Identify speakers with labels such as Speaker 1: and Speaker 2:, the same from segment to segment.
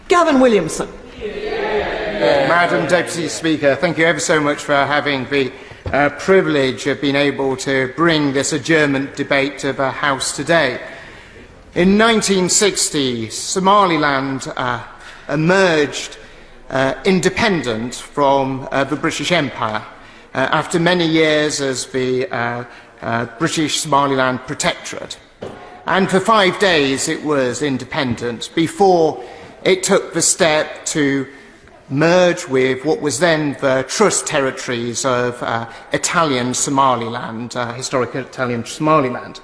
Speaker 1: Gavin Williamson.
Speaker 2: Madam Deputy Speaker, thank you ever so much for having the privilege of being able to bring this adjournment debate to the House today. In 1960, Somaliland emerged independent from the British Empire after many years as the British Somaliland Protectorate. And for 5 days it was independent before it took the step to merge with what was then the trust territories of Italian Somaliland, historic Italian Somaliland,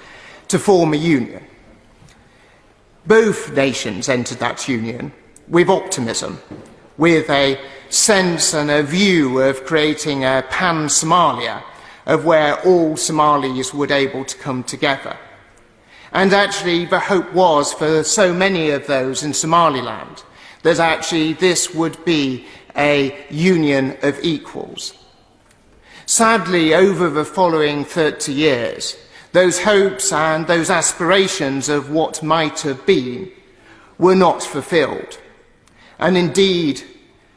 Speaker 2: to form a union. Both nations entered that union with optimism, with a sense and a view of creating a pan-Somalia, of where all Somalis would be able to come together. And actually the hope was for so many of those in Somaliland that actually this would be a union of equals. Sadly, over the following 30 years, those hopes and those aspirations of what might have been were not fulfilled. And indeed,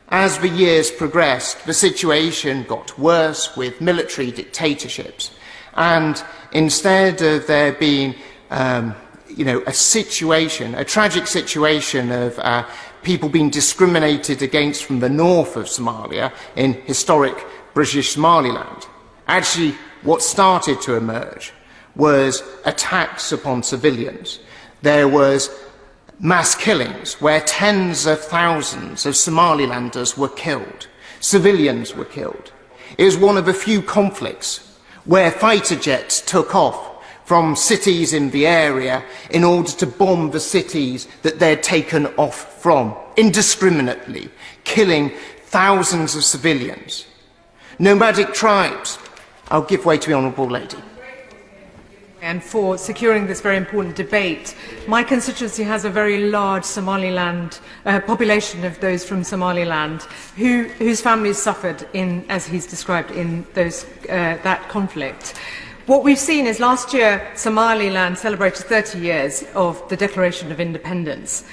Speaker 2: as the years progressed, the situation got worse with military dictatorships. And instead of there being a tragic situation of people being discriminated against from the north of Somalia in historic British Somaliland, actually what started to emerge was attacks upon civilians. There was mass killings where tens of thousands of Somalilanders were killed. Civilians were killed. It was one of the few conflicts where fighter jets took off from cities in the area in order to bomb the cities that they'd taken off from, indiscriminately, killing thousands of civilians. Nomadic tribes. I'll give way to the Honourable Lady.
Speaker 3: And for securing this very important debate. My constituency has a very large Somaliland population of those from Somaliland whose families suffered in, as he's described, in that conflict. What we've seen is last year Somaliland celebrated 30 years of the Declaration of Independence.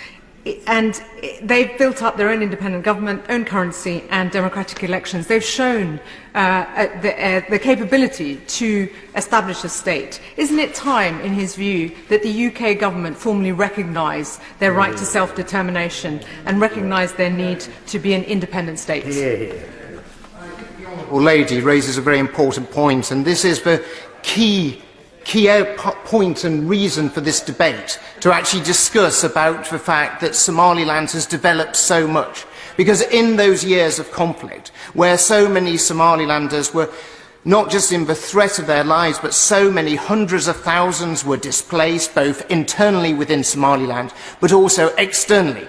Speaker 3: And they've built up their own independent government, own currency and democratic elections. They've shown the capability to establish a state. Isn't it time, in his view, that the UK government formally recognise their right to self-determination and recognise their need to be an independent state?
Speaker 2: The Honourable Lady raises a very important point, and this is the key point and reason for this debate, to actually discuss about the fact that Somaliland has developed so much. Because in those years of conflict, where so many Somalilanders were not just in the threat of their lives, but so many hundreds of thousands were displaced, both internally within Somaliland, but also externally.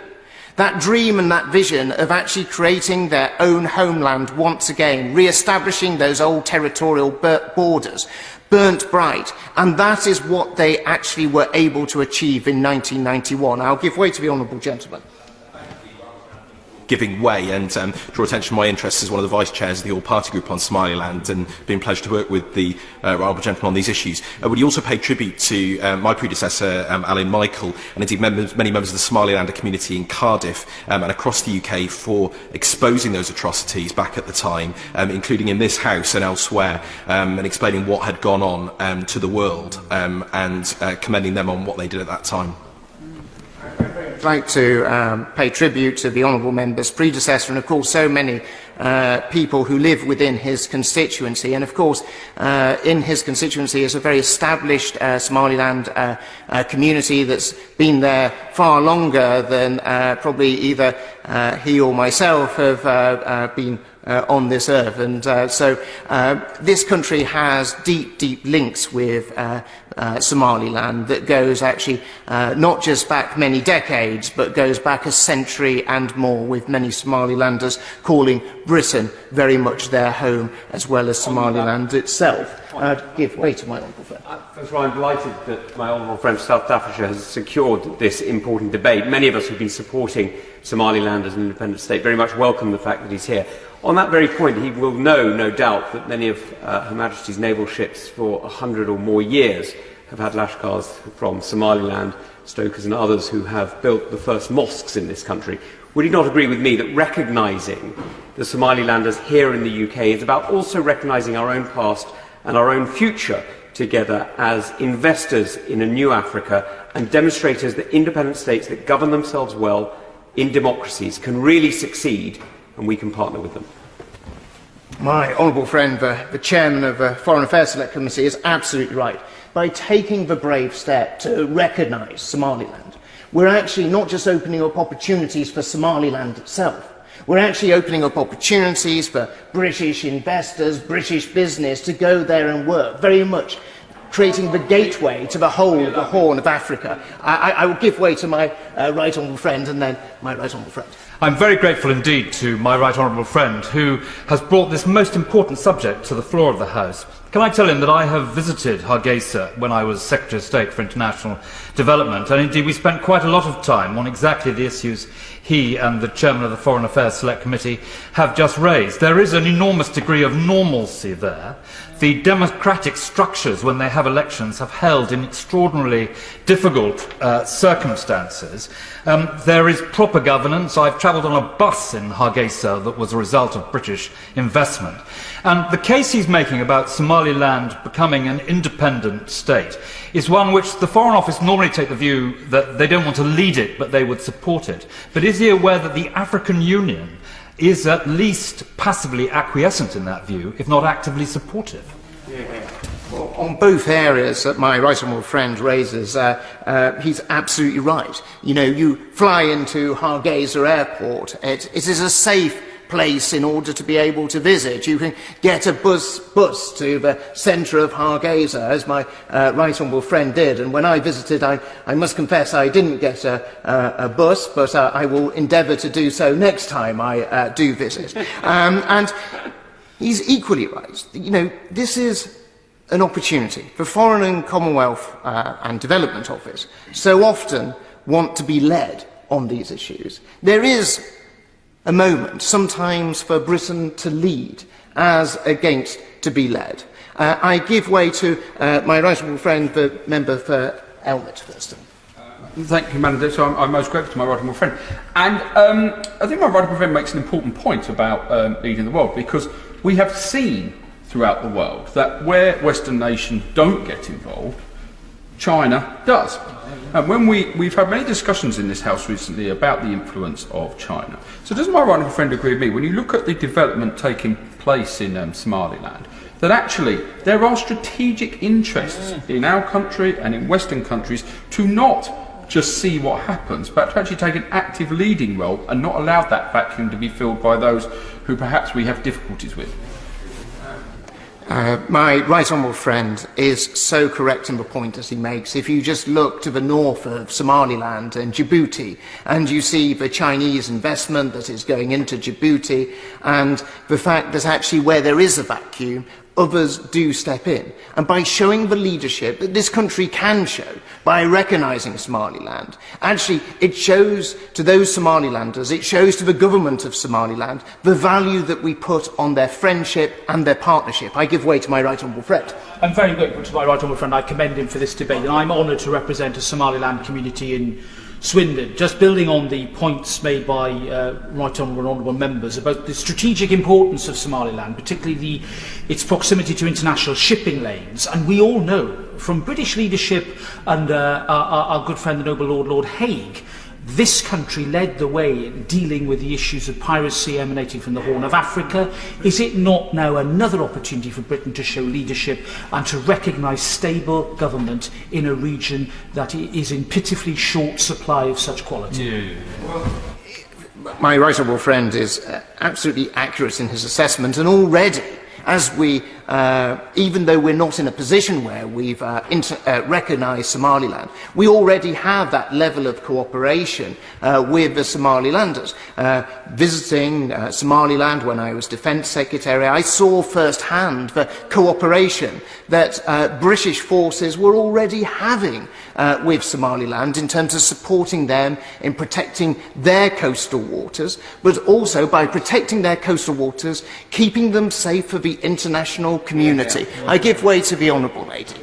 Speaker 2: That dream and that vision of actually creating their own homeland once again, re-establishing those old territorial borders, burnt bright, and that is what they actually were able to achieve in 1991. I'll give way to the Honourable Gentleman.
Speaker 4: Giving way and draw attention to my interests as one of the Vice Chairs of the All-Party Group on Somaliland, and been a pleasure to work with the Honourable Gentleman on these issues. Would you also pay tribute to my predecessor, Alan Michael, and indeed many members of the Somalilander community in Cardiff and across the UK for exposing those atrocities back at the time, including in this House and elsewhere, and explaining what had gone on to the world, and commending them on what they did at that time?
Speaker 2: I'd like to pay tribute to the Honourable Member's predecessor and, of course, so many people who live within his constituency. And, of course, in his constituency is a very established Somaliland community that's been there far longer than probably either he or myself have been on this earth. And so this country has deep, deep links with Somaliland that goes actually not just back many decades, but goes back a century and more, with many Somalilanders calling Britain very much their home, as well as Somaliland itself. I'd give way to my honourable friend.
Speaker 5: First of all, I'm delighted that my honourable friend South Staffordshire has secured this important debate. Many of us who've been supporting Somaliland as an independent state very much welcome the fact that he's here. On that very point, he will know, no doubt, that many of Her Majesty's naval ships for 100 or more years have had Lashkars from Somaliland, Stokers and others who have built the first mosques in this country. Would you not agree with me that recognising the Somalilanders here in the UK is about also recognising our own past and our own future together as investors in a new Africa and demonstrators that independent states that govern themselves well in democracies can really succeed, and we can partner with them?
Speaker 2: My honourable friend, the chairman of the Foreign Affairs Select Committee, is absolutely right. By taking the brave step to recognise Somaliland, we're actually not just opening up opportunities for Somaliland itself. We're actually opening up opportunities for British investors, British business to go there and work, very much creating the gateway to the Horn of Africa. I will give way to my right honourable friend and then my right honourable friend.
Speaker 1: I'm very grateful indeed to my right honourable friend who has brought this most important subject to the floor of the House. Can I tell him that I have visited Hargeisa when I was Secretary of State for International Development, and indeed we spent quite a lot of time on exactly the issues he and the Chairman of the Foreign Affairs Select Committee have just raised. There is an enormous degree of normalcy there. The democratic structures, when they have elections, have held in extraordinarily difficult circumstances. There is proper governance. I've travelled on a bus in Hargeisa that was a result of British investment. And the case he's making about Somaliland becoming an independent state is one which the Foreign Office normally take the view that they don't want to lead it, but they would support it. But is he aware that the African Union is at least passively acquiescent in that view, if not actively supportive?
Speaker 2: Well, on both areas that my right honourable friend raises, he's absolutely right. You know, you fly into Hargeisa Airport, it is a safe place in order to be able to visit. You can get a bus to the centre of Hargeisa, as my right honourable friend did. And when I visited, I must confess I didn't get a bus, but I will endeavour to do so next time I do visit. And he's equally right. You know, this is an opportunity. The Foreign and Commonwealth and Development Office so often want to be led on these issues. There is a moment, sometimes, for Britain to lead as against to be led. I give way to my right honourable friend, the member for Elmet first.
Speaker 6: Thank you, Madam Deputy. I'm most grateful to my right honourable friend. And I think my right honourable friend makes an important point about leading the world, because we have seen throughout the world that where Western nations don't get involved, China does. And when we've had many discussions in this House recently about the influence of China. So does my right honourable friend agree with me, when you look at the development taking place in Somaliland, that actually there are strategic interests in our country and in Western countries to not just see what happens, but to actually take an active leading role and not allow that vacuum to be filled by those who perhaps we have difficulties with?
Speaker 2: My right honourable friend is so correct in the point that he makes. If you just look to the north of Somaliland and Djibouti, and you see the Chinese investment that is going into Djibouti, and the fact that actually where there is a vacuum, others do step in. And by showing the leadership that this country can show, by recognising Somaliland, actually it shows to those Somalilanders, it shows to the government of Somaliland, the value that we put on their friendship and their partnership. I give way to my right honourable friend.
Speaker 7: I'm very grateful to my right honourable friend. I commend him for this debate, and I'm honoured to represent a Somaliland community in Swindon. Just building on the points made by right honourable and honourable members about the strategic importance of Somaliland, particularly its proximity to international shipping lanes. And we all know from British leadership under our good friend the Noble Lord Haig, this country led the way in dealing with the issues of piracy emanating from the Horn of Africa. Is it not now another opportunity for Britain to show leadership and to recognise stable government in a region that is in pitifully short supply of such quality?
Speaker 6: Yeah.
Speaker 2: My right honourable friend is absolutely accurate in his assessment, and already, as we, even though we're not in a position where we've recognised Somaliland, we already have that level of cooperation with the Somalilanders. Visiting Somaliland when I was Defence Secretary, I saw firsthand the cooperation that British forces were already having with Somaliland in terms of supporting them in protecting their coastal waters, but also by protecting their coastal waters, keeping them safe for the international community. I give way to the honourable lady.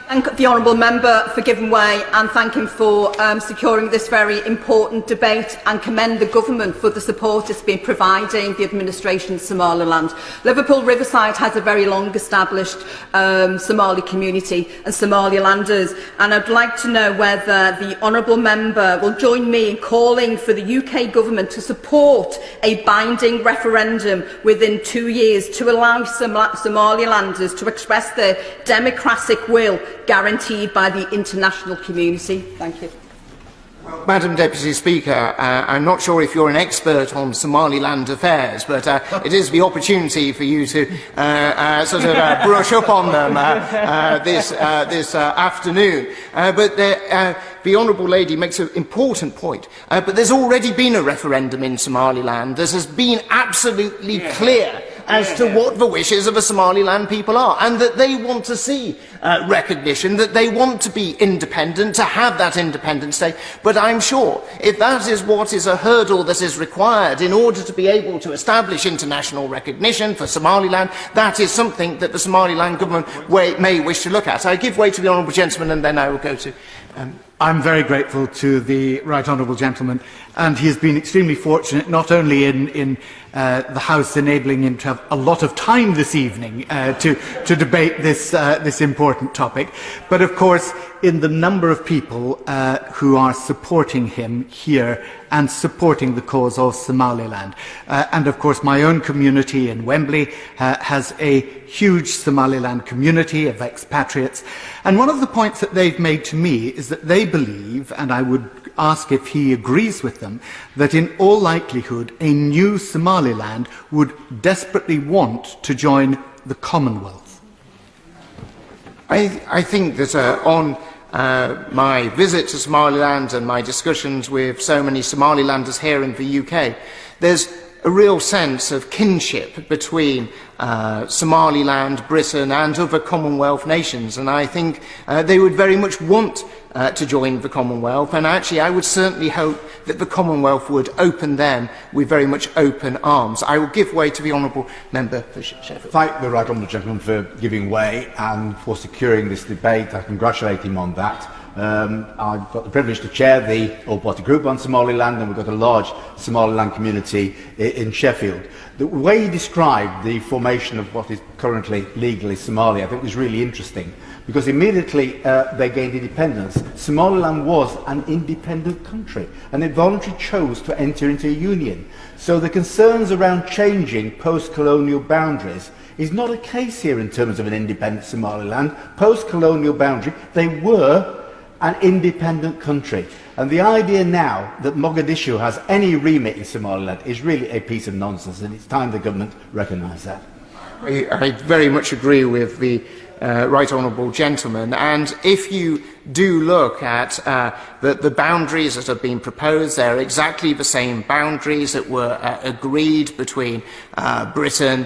Speaker 8: thank the honourable member for giving way and thank him for securing this very important debate and commend the government for the support it's been providing the administration of Somaliland. Liverpool Riverside has a very long established Somali community and Somalilanders, and I'd like to know whether the honourable member will join me in calling for the UK government to support a binding referendum within 2 years to allow Somalilanders to express their democratic will guaranteed by the international community. Thank you.
Speaker 2: Madam Deputy Speaker, I'm not sure if you're an expert on Somaliland affairs, but it is the opportunity for you to sort of brush up on them this afternoon. But the Honourable Lady makes an important point. But there's already been a referendum in Somaliland that has been absolutely clear as to what the wishes of the Somaliland people are, and that they want to see recognition, that they want to be independent, to have that independent state. But I'm sure if that is what is a hurdle that is required in order to be able to establish international recognition for Somaliland, that is something that the Somaliland government may wish to look at. I give way to the honourable gentleman, and then I will go to...
Speaker 9: I'm very grateful to the Right Honourable Gentleman, and he has been extremely fortunate not only in the House enabling him to have a lot of time this evening to debate this important topic, but of course in the number of people who are supporting him here and supporting the cause of Somaliland. And of course my own community in Wembley has a huge Somaliland community of expatriates, and one of the points that they've made to me is that they believe, and I would ask if he agrees with them, that in all likelihood a new Somaliland would desperately want to join the Commonwealth.
Speaker 2: I think that on my visit to Somaliland and my discussions with so many Somalilanders here in the UK, there's a real sense of kinship between Somaliland, Britain and other Commonwealth nations, and I think they would very much want to join the Commonwealth, and actually I would certainly hope that the Commonwealth would open them with very much open arms. I will give way to the honourable member for Sheffield.
Speaker 10: Thank the Right Honourable Gentleman for giving way and for securing this debate. I congratulate him on that. I've got the privilege to chair the all-party group on Somaliland, and we've got a large Somaliland community in Sheffield. The way he described the formation of what is currently legally Somalia, I think was really interesting, because immediately they gained independence, Somaliland was an independent country, and it voluntarily chose to enter into a union. So the concerns around changing post-colonial boundaries is not a case here in terms of an independent Somaliland. Post-colonial boundary, they were an independent country. And the idea now that Mogadishu has any remit in Somaliland is really a piece of nonsense, and it's time the government recognise that.
Speaker 2: I very much agree with the Right Honourable Gentleman, and if you do look at the boundaries that have been proposed, they're exactly the same boundaries that were agreed between Britain,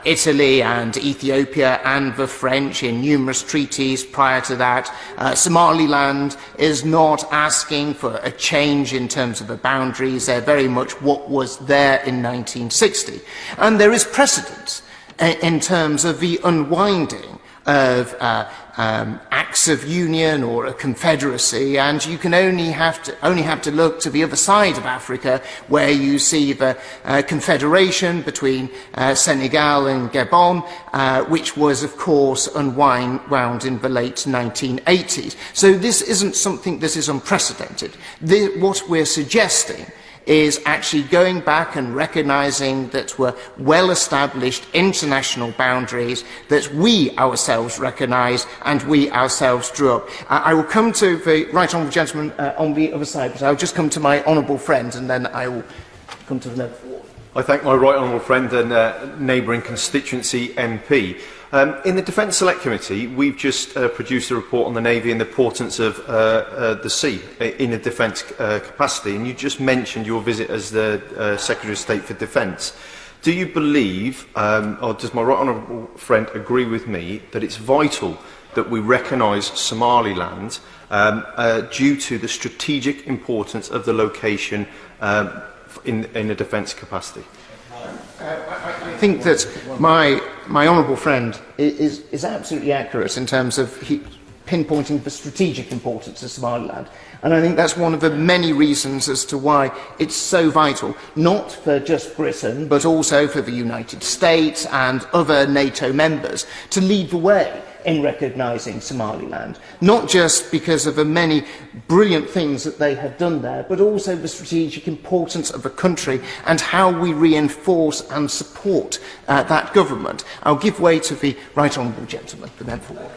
Speaker 2: Italy and Ethiopia and the French in numerous treaties prior to that. Somaliland is not asking for a change in terms of the boundaries. They're very much what was there in 1960. And there is precedent in terms of the unwinding of acts of union or a confederacy, and you can only have to look to the other side of Africa, where you see the confederation between Senegal and Gabon, which was of course unwound in the late 1980s. So this isn't something that is unprecedented. What we're suggesting is actually going back and recognising that were well-established international boundaries that we ourselves recognise and we ourselves drew up. I will come to the Right Honourable Gentleman on the other side, but I'll just come to my honourable friend and then I will come to the left.
Speaker 11: I thank my right honourable friend and neighbouring constituency MP. In the Defence Select Committee, we've just produced a report on the Navy and the importance of the sea in a defence capacity, and you just mentioned your visit as the Secretary of State for Defence. Do you believe, or does my right honourable friend agree with me, that it's vital that we recognise Somaliland due to the strategic importance of the location in a defence capacity?
Speaker 2: I think that my honourable friend is absolutely accurate in terms of pinpointing the strategic importance of Somaliland. And I think that's one of the many reasons as to why it's so vital, not for just Britain, but also for the United States and other NATO members, to lead the way in recognising Somaliland, not just because of the many brilliant things that they have done there, but also the strategic importance of the country and how we reinforce and support that government. I'll give way to the Right Honourable Gentleman, the member for Warwick.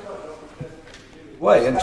Speaker 12: And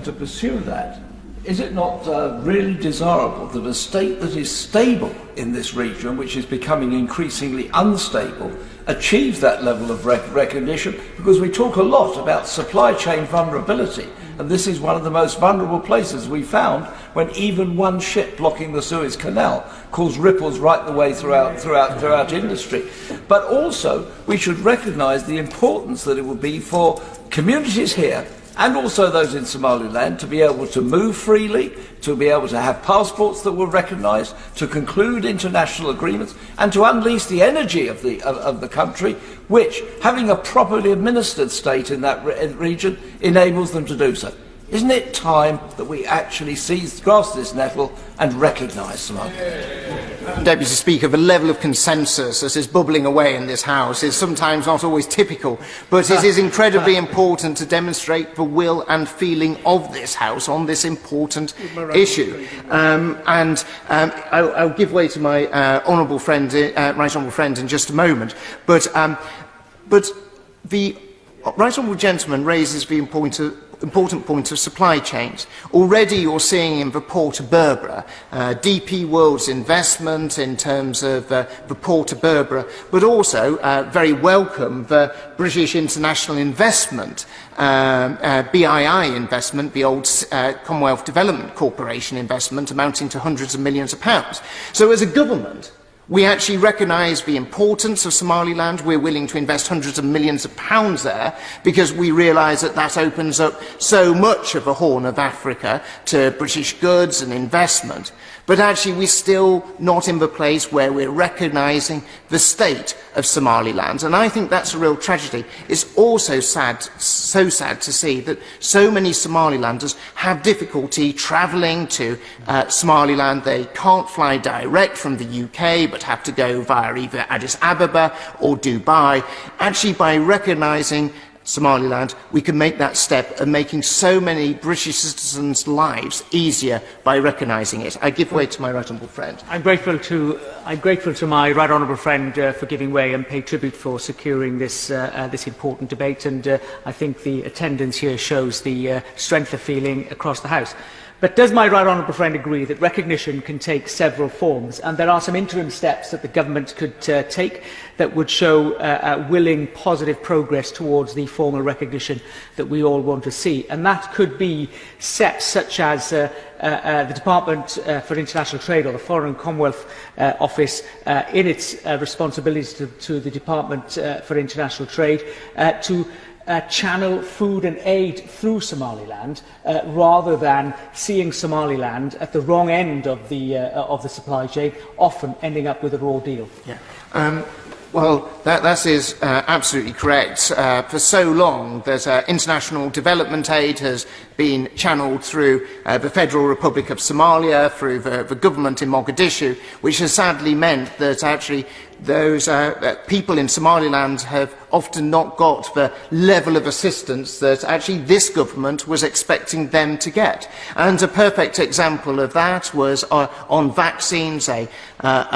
Speaker 12: to pursue that, is it not really desirable that a state that is stable in this region, which is becoming increasingly unstable, achieves that level of recognition? Because we talk a lot about supply chain vulnerability, and this is one of the most vulnerable places we found when even one ship blocking the Suez Canal caused ripples right the way throughout industry. But also, we should recognise the importance that it would be for communities here and also those in Somaliland to be able to move freely, to be able to have passports that were recognised, to conclude international agreements, and to unleash the energy of the country, which, having a properly administered state in that region, enables them to do so. Isn't it time that we actually grasp this nettle and recognise Somaliland?
Speaker 2: Deputy Speaker, the level of consensus that is bubbling away in this House is sometimes not always typical, but it is incredibly important to demonstrate the will and feeling of this House on this important issue. I'll give way to my right honourable friend in just a moment, but the Right Honourable Gentleman raises the important point of supply chains. Already you're seeing in the port of Berbera, DP World's investment in terms of the port of Berbera, but also very welcome the British International Investment, BII investment, the old Commonwealth Development Corporation investment amounting to hundreds of millions of pounds. So as a government, we actually recognise the importance of Somaliland. We're willing to invest hundreds of millions of pounds there because we realise that that opens up so much of the Horn of Africa to British goods and investment. But actually we're still not in the place where we're recognising the state of Somaliland. And I think that's a real tragedy. It's also sad, so sad to see that so many Somalilanders have difficulty travelling to Somaliland. They can't fly direct from the UK, but have to go via either Addis Ababa or Dubai. Actually, by recognising Somaliland, we can make that step of making so many British citizens' lives easier by recognising it. I give way to my right honourable friend.
Speaker 13: I'm grateful to my right honourable friend for giving way and pay tribute for securing this important debate, and I think the attendance here shows the strength of feeling across the House. But does my right honourable friend agree that recognition can take several forms, and there are some interim steps that the government could take that would show willing, positive progress towards the formal recognition that we all want to see? And that could be steps such as the Department for International Trade, or the Foreign Commonwealth Office, in its responsibilities to the Department for International Trade, to channel food and aid through Somaliland, rather than seeing Somaliland at the wrong end of the supply chain, often ending up with a raw deal.
Speaker 2: Yeah. Well, that is absolutely correct. For so long that international development aid has been channelled through the Federal Republic of Somalia, through the government in Mogadishu, which has sadly meant that actually those people in Somaliland have often not got the level of assistance that actually this government was expecting them to get. And a perfect example of that was on vaccines. A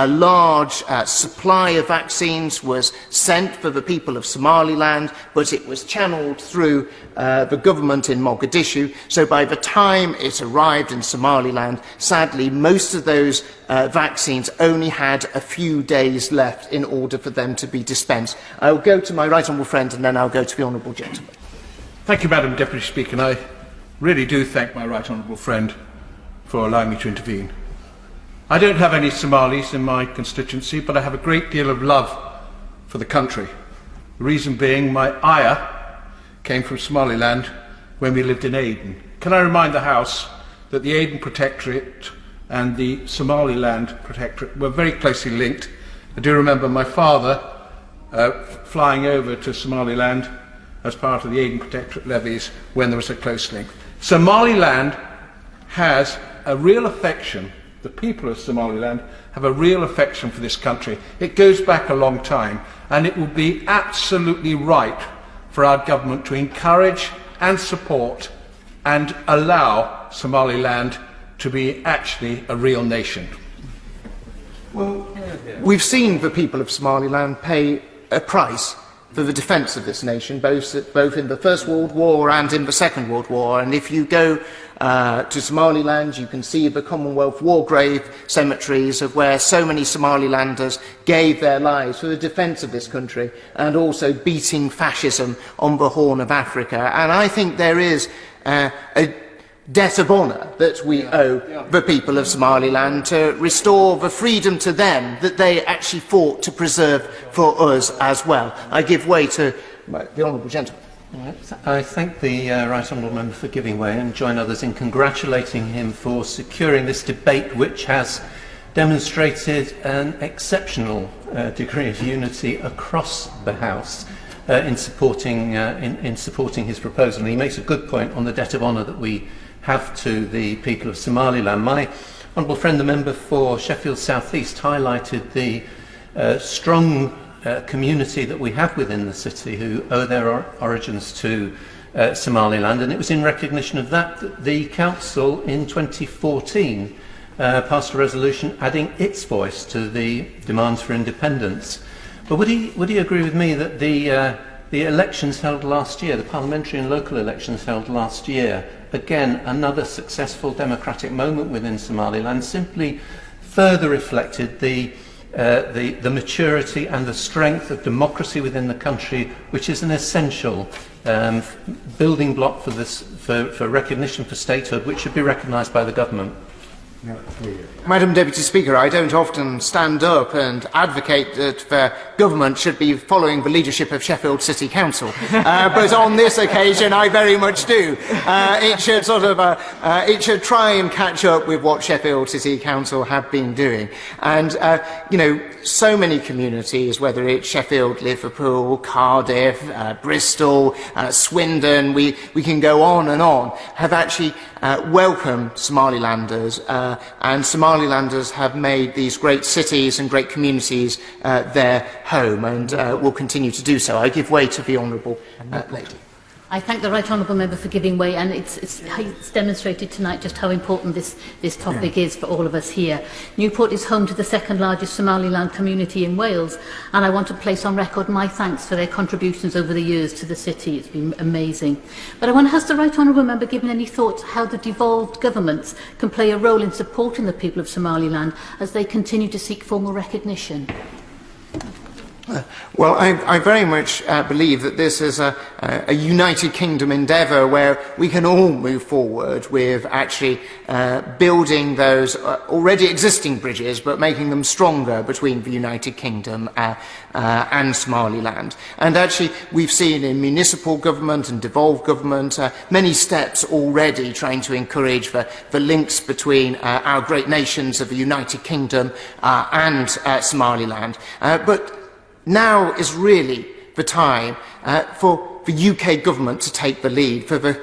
Speaker 2: large supply of vaccines was sent for the people of Somaliland, but it was channelled through the government in Mogadishu. So by the time it arrived in Somaliland, sadly, most of those vaccines only had a few days left in order for them to be dispensed. I will go to my right honourable friend and then I'll go to the honourable gentleman.
Speaker 6: Thank you, Madam Deputy Speaker, and I really do thank my right honourable friend for allowing me to intervene. I don't have any Somalis in my constituency, but I have a great deal of love for the country. The reason being, my ayaa came from Somaliland when we lived in Aden. Can I remind the House that the Aden Protectorate and the Somaliland Protectorate were very closely linked. I do remember my father flying over to Somaliland
Speaker 12: as part of the aid and protectorate levies when there was a close link. Somaliland has a real affection, the people of Somaliland have a real affection for this country. It goes back a long time, and it would be absolutely right for our government to encourage and support and allow Somaliland to be actually a real nation.
Speaker 2: Well, we've seen the people of Somaliland pay a price for the defence of this nation, both in the First World War and in the Second World War. And if you go to Somaliland, you can see the Commonwealth war grave cemeteries of where so many Somalilanders gave their lives for the defence of this country and also beating fascism on the Horn of Africa. And I think there is a debt of honour that we owe the people of Somaliland to restore the freedom to them that they actually fought to preserve for us as well. I give way to the Honourable Gentleman.
Speaker 14: I thank the Right Honourable Member for giving way and join others in congratulating him for securing this debate, which has demonstrated an exceptional degree of unity across the House in supporting his proposal. And he makes a good point on the debt of honour that we have to the people of Somaliland. My honourable friend, the member for Sheffield South East, highlighted the strong community that we have within the city who owe their origins to Somaliland, and it was in recognition of that that the Council in 2014 passed a resolution adding its voice to the demands for independence. But would he agree with me that the elections held last year, the parliamentary and local elections held last year, again another successful democratic moment within Somaliland, simply further reflected the maturity and the strength of democracy within the country, which is an essential building block for recognition for statehood, which should be recognised by the government.
Speaker 2: Madam Deputy Speaker, I don't often stand up and advocate that the government should be following the leadership of Sheffield City Council, but on this occasion I very much do. It should try and catch up with what Sheffield City Council have been doing. And, you know, so many communities, whether it's Sheffield, Liverpool, Cardiff, Bristol, Swindon, we can go on, have actually welcomed Somalilanders, and Somalilanders have made these great cities and great communities their home, and will continue to do so. I give way to the Honourable Lady.
Speaker 15: I thank the Right Honourable Member for giving way, and it's demonstrated tonight just how important this topic is for all of us here. Newport is home to the second largest Somaliland community in Wales, and I want to place on record my thanks for their contributions over the years to the city. It's been amazing. But I want to ask the Right Honourable Member given any thoughts how the devolved governments can play a role in supporting the people of Somaliland as they continue to seek formal recognition.
Speaker 2: Well, I very much believe that this is a United Kingdom endeavour where we can all move forward with actually building those already existing bridges, but making them stronger between the United Kingdom and Somaliland. And actually, we've seen in municipal government and devolved government many steps already trying to encourage the links between our great nations of the United Kingdom and Somaliland. But now is really the time for the UK government to take the lead, for the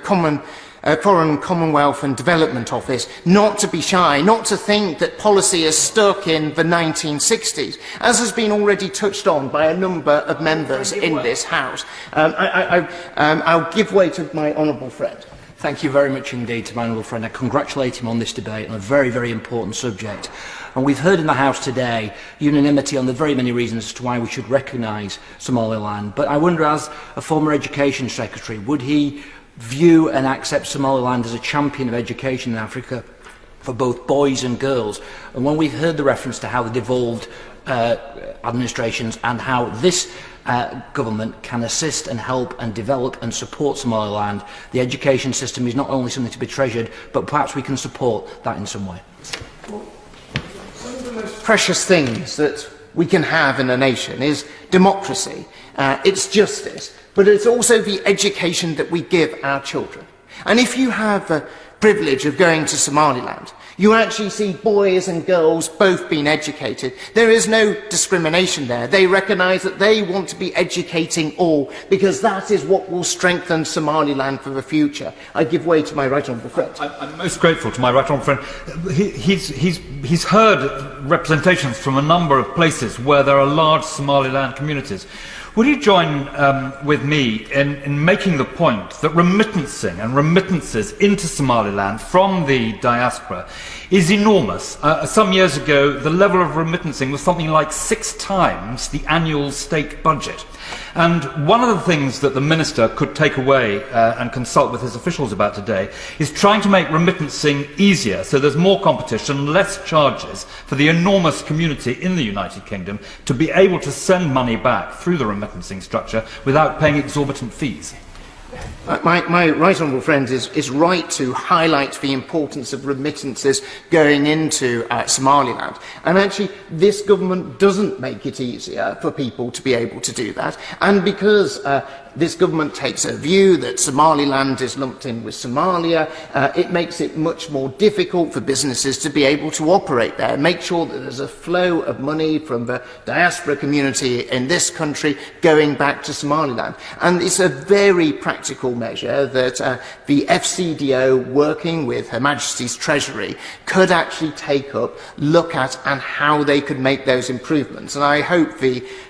Speaker 2: Foreign, Commonwealth and Development Office not to be shy, not to think that policy is stuck in the 1960s, as has been already touched on by a number of members in this House. I'll give way to my honourable friend.
Speaker 16: Thank you very much indeed to my honourable friend. I congratulate him on this debate on a very, very important subject. And we've heard in the House today unanimity on the very many reasons as to why we should recognise Somaliland. But I wonder, as a former Education Secretary, would he view and accept Somaliland as a champion of education in Africa for both boys and girls? And when we've heard the reference to how the devolved administrations and how this government can assist and help and develop and support Somaliland, the education system is not only something to be treasured, but perhaps we can support that in some way.
Speaker 2: Precious things that we can have in a nation is democracy, it's justice, but it's also the education that we give our children. And if you have the privilege of going to Somaliland, You actually see boys and girls both being educated. There is no discrimination there. They recognise that they want to be educating all, because that is what will strengthen Somaliland for the future. I give way to my right honourable friend.
Speaker 1: I'm most grateful to my right honourable friend. He's heard representations from a number of places where there are large Somaliland communities. Would you join with me in making the point that remittencing and remittances into Somaliland from the diaspora is enormous? Some years ago, the level of remittencing was something like 6 times the annual state budget. And one of the things that the Minister could take away and consult with his officials about today is trying to make remittencing easier, so there's more competition, less charges for the enormous community in the United Kingdom to be able to send money back through the remittencing structure without paying exorbitant fees.
Speaker 2: My right honourable friend is right to highlight the importance of remittances going into Somaliland. And actually, this government doesn't make it easier for people to be able to do that. And because this government takes a view that Somaliland is lumped in with Somalia, it makes it much more difficult for businesses to be able to operate there, make sure that there's a flow of money from the diaspora community in this country going back to Somaliland. And it's a very practical measure that the FCDO, working with Her Majesty's Treasury, could actually take up, look at, and how they could make those improvements. And I hope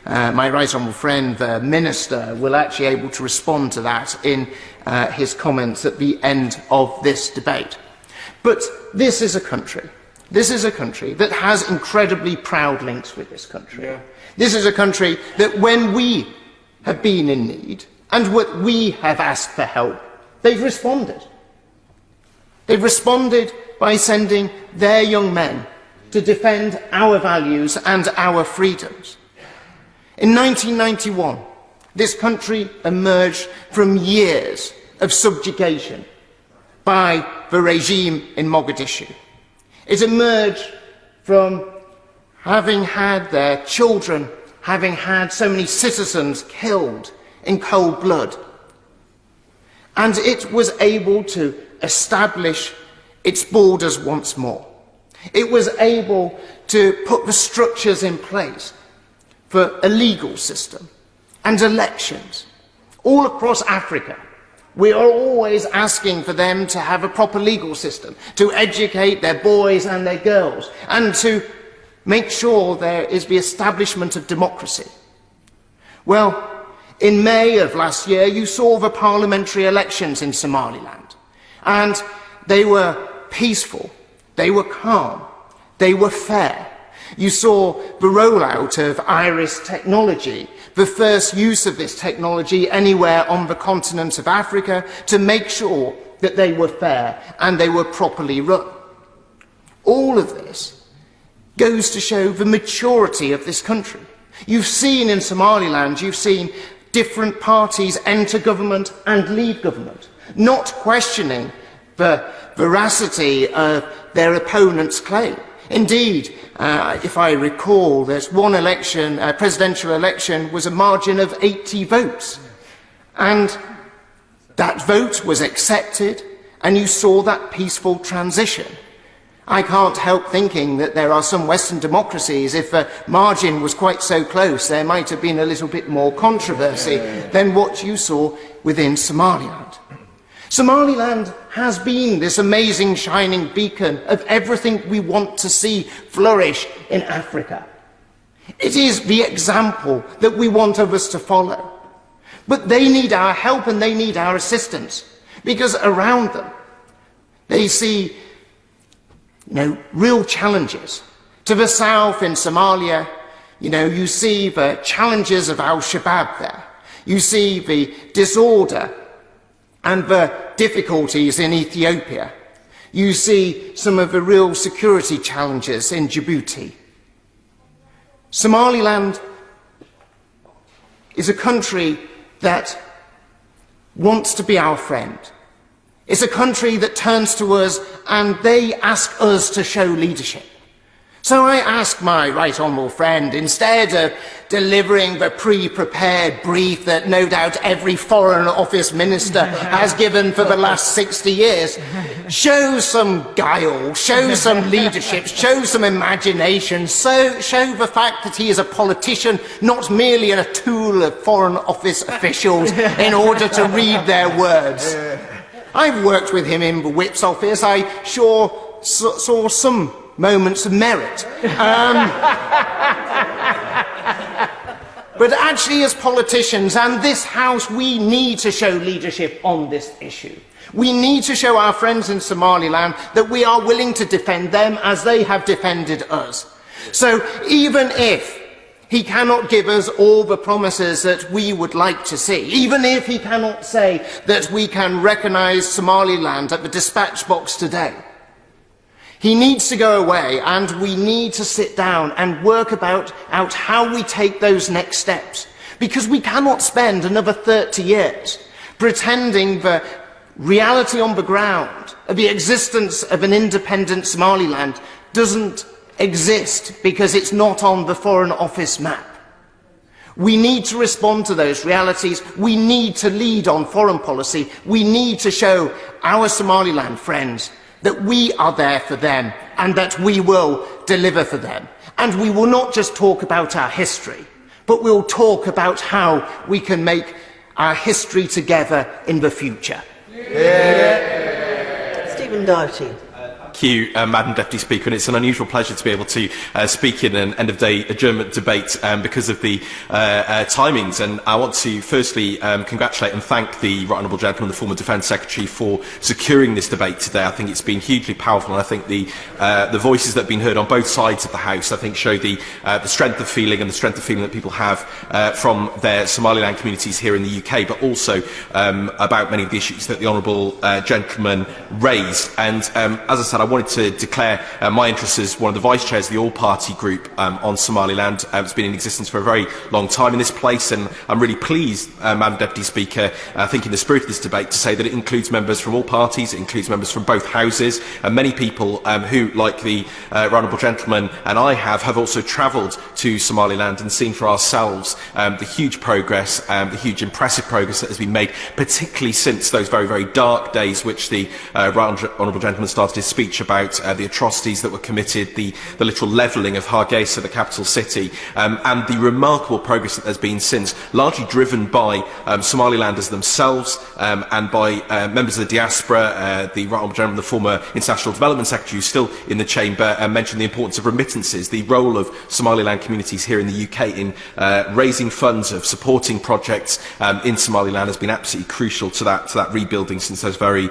Speaker 2: my right honourable friend, the Minister, will actually able to respond to that in his comments at the end of this debate. But this is a country that has incredibly proud links with this country. Yeah. This is a country that when we have been in need and what we have asked for help, they've responded. They've responded by sending their young men to defend our values and our freedoms. In 1991, this country emerged from years of subjugation by the regime in Mogadishu. It emerged from having had their children, having had so many citizens killed in cold blood. And it was able to establish its borders once more. It was able to put the structures in place for a legal system and elections. All across Africa, we are always asking for them to have a proper legal system, to educate their boys and their girls, and to make sure there is the establishment of democracy. Well, in May of last year, you saw the parliamentary elections in Somaliland, and they were peaceful, they were calm, they were fair. You saw the rollout of iris technology, the first use of this technology anywhere on the continent of Africa, to make sure that they were fair and they were properly run. All of this goes to show the maturity of this country. You've seen in Somaliland, you've seen different parties enter government and leave government, not questioning the veracity of their opponent's claim. Indeed, if I recall, there's one election, presidential election, was a margin of 80 votes. And that vote was accepted, and you saw that peaceful transition. I can't help thinking that there are some Western democracies, if the margin was quite so close, there might have been a little bit more controversy than what you saw within Somaliland. Somaliland has been this amazing shining beacon of everything we want to see flourish in Africa. It is the example that we want others to follow. But they need our help and they need our assistance, because around them they see real challenges. To the south in Somalia, you see the challenges of Al-Shabaab there. You see the disorder and the difficulties in Ethiopia. You see some of the real security challenges in Djibouti. Somaliland is a country that wants to be our friend. It's a country that turns to us and they ask us to show leadership. So I ask my right honourable friend, instead of delivering the pre-prepared brief that no doubt every Foreign Office minister has given for the last 60 years, show some guile, show some leadership, show some imagination, show the fact that he is a politician, not merely a tool of Foreign Office officials in order to read their words. I've worked with him in the Whip's office. I sure saw some moments of merit. But actually, as politicians and this House, we need to show leadership on this issue. We need to show our friends in Somaliland that we are willing to defend them as they have defended us. So even if he cannot give us all the promises that we would like to see, even if he cannot say that we can recognise Somaliland at the dispatch box today, he needs to go away, and we need to sit down and work out how we take those next steps. Because we cannot spend another 30 years pretending the reality on the ground of the existence of an independent Somaliland doesn't exist because it's not on the Foreign Office map. We need to respond to those realities. We need to lead on foreign policy. We need to show our Somaliland friends that we are there for them and that we will deliver for them. And we will not just talk about our history, but we'll talk about how we can make our history together in the future.
Speaker 17: Stephen Doughty.
Speaker 4: Thank you, Madam Deputy Speaker, and it's an unusual pleasure to be able to speak in an end-of-day adjournment debate because of the timings. And I want to firstly congratulate and thank the Right Honourable Gentleman, the former Defence Secretary, for securing this debate today. I think it's been hugely powerful, and I think the voices that have been heard on both sides of the House, I think, show the strength of feeling and the strength of feeling that people have from their Somaliland communities here in the UK, but also about many of the issues that the Honourable Gentleman raised. And as I said, I wanted to declare my interest as one of the vice chairs of the all-party group on Somaliland. It's been in existence for a very long time in this place, and I'm really pleased, Madam Deputy Speaker, I think in the spirit of this debate, to say that it includes members from all parties, it includes members from both houses, and many people who, like the Right Honourable Gentleman and I have also travelled to Somaliland and seen for ourselves the huge progress, the huge impressive progress that has been made, particularly since those very, very dark days which the Right Honourable Gentleman started his speech about the atrocities that were committed, the literal levelling of Hargeisa, the capital city, and the remarkable progress that there's been since, largely driven by Somalilanders themselves and by members of the diaspora. The Right Honourable Gentleman, the former International Development Secretary, who's still in the Chamber, mentioned the importance of remittances, the role of Somaliland communities here in the UK in raising funds, of supporting projects in Somaliland has been absolutely crucial to that rebuilding since those very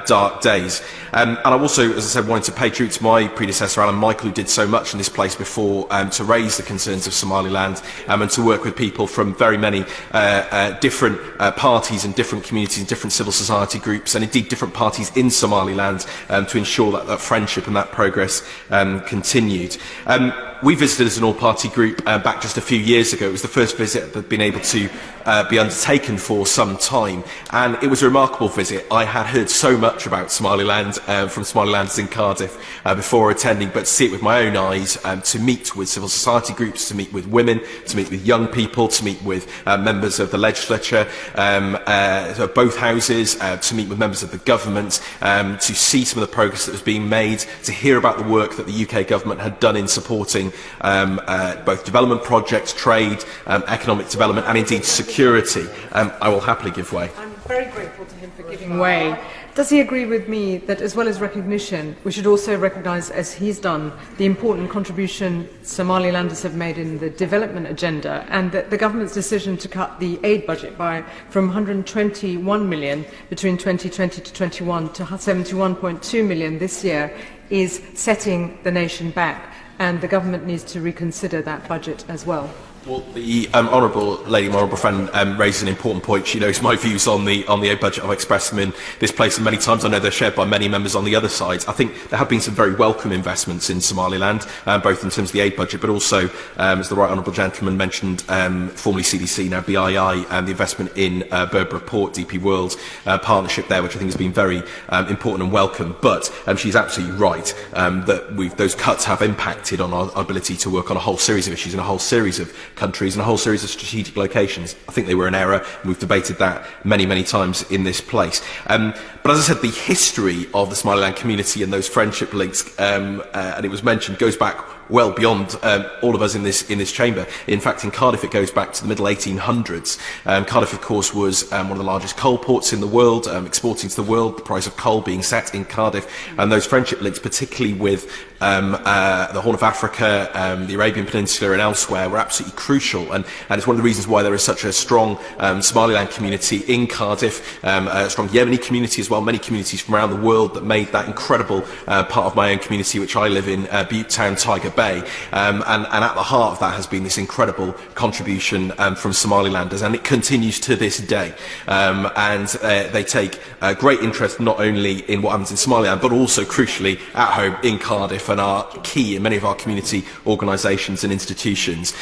Speaker 4: dark days. And I also, as I said, wanted to pay tribute to my predecessor, Alan Michael, who did so much in this place before to raise the concerns of Somaliland and to work with people from very many different parties and different communities and different civil society groups, and indeed different parties in Somaliland, to ensure that friendship and that progress continued. We visited as an all-party group back just a few years ago. It was the first visit that had been able to be undertaken for some time, and it was a remarkable visit. I had heard so much about Somaliland from Somalilanders in Cardiff before attending, but to see it with my own eyes, to meet with civil society groups, to meet with women, to meet with young people, to meet with members of the legislature, both houses, to meet with members of the government, to see some of the progress that was being made, to hear about the work that the UK government had done in supporting both development projects, trade, economic development, and indeed security. I will happily give way.
Speaker 3: I'm very grateful to him for giving way. Does he agree with me that, as well as recognition, we should also recognise, as he's done, the important contribution Somalilanders have made in the development agenda, and that the government's decision to cut the aid budget from 121 million between 2020 to 21 to 71.2 million this year is setting the nation back, and the government needs to reconsider that budget as well?
Speaker 4: Well, the honourable lady, my honourable friend, raises an important point. She knows my views on the aid budget. I've expressed them in this place many times. I know they're shared by many members on the other side. I think there have been some very welcome investments in Somaliland, both in terms of the aid budget, but also, as the right honourable gentleman mentioned, formerly CDC, now BII, and the investment in Berbera Port, DP World partnership there, which I think has been very important and welcome. But she's absolutely right that those cuts have impacted on our ability to work on a whole series of issues in a whole series of countries and a whole series of strategic locations. I think they were an error, and we've debated that many, many times in this place. But as I said, the history of the Somaliland community and those friendship links, and it was mentioned, goes back well beyond all of us in this chamber. In fact, in Cardiff, it goes back to the middle 1800s. Cardiff, of course, was one of the largest coal ports in the world, exporting to the world, the price of coal being set in Cardiff, and those friendship links, particularly with the Horn of Africa, the Arabian Peninsula and elsewhere, were absolutely crucial, and it's one of the reasons why there is such a strong Somaliland community in Cardiff, a strong Yemeni community as well, many communities from around the world that made that incredible part of my own community, which I live in, Butte Town, Tiger Bay, and at the heart of that has been this incredible contribution from Somalilanders, and it continues to this day, and they take great interest not only in what happens in Somaliland, but also crucially at home in Cardiff, and are key in many of our community organisations and institutions.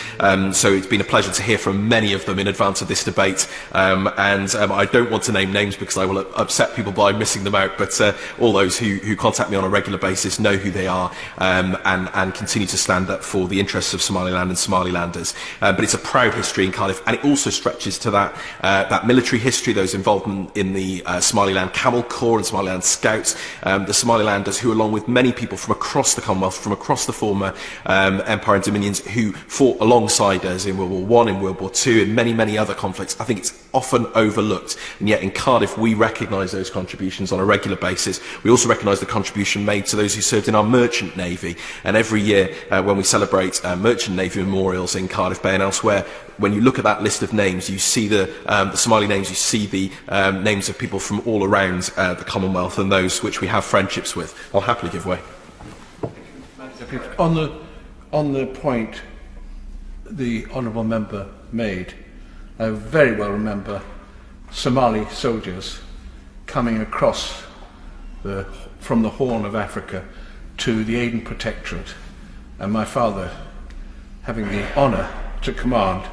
Speaker 4: So it's been a pleasure to hear from many of them in advance of this debate, and I don't want to name names because I will upset people by missing them out, but all those who contact me on a regular basis know who they are, and continue to stand up for the interests of Somaliland and Somalilanders. But it's a proud history in Cardiff, and it also stretches to that military history, those involvement in the Somaliland Camel Corps and Somaliland Scouts, the Somalilanders who, along with many people from across the Commonwealth, from across the former Empire and Dominions, who fought alongside us in World War I, in World War II, and many, many other conflicts. I think it's often overlooked, and yet in Cardiff we recognise those contributions on a regular basis. We also recognise the contribution made to those who served in our merchant navy, and every year when we celebrate merchant navy memorials in Cardiff Bay and elsewhere, when you look at that list of names, you see the Somali names, you see the names of people from all around the Commonwealth and those which we have friendships with. I'll happily give way.
Speaker 14: On the point the honourable member made, I very well remember Somali soldiers coming across from the Horn of Africa to the Aden Protectorate, and my father having the honour to command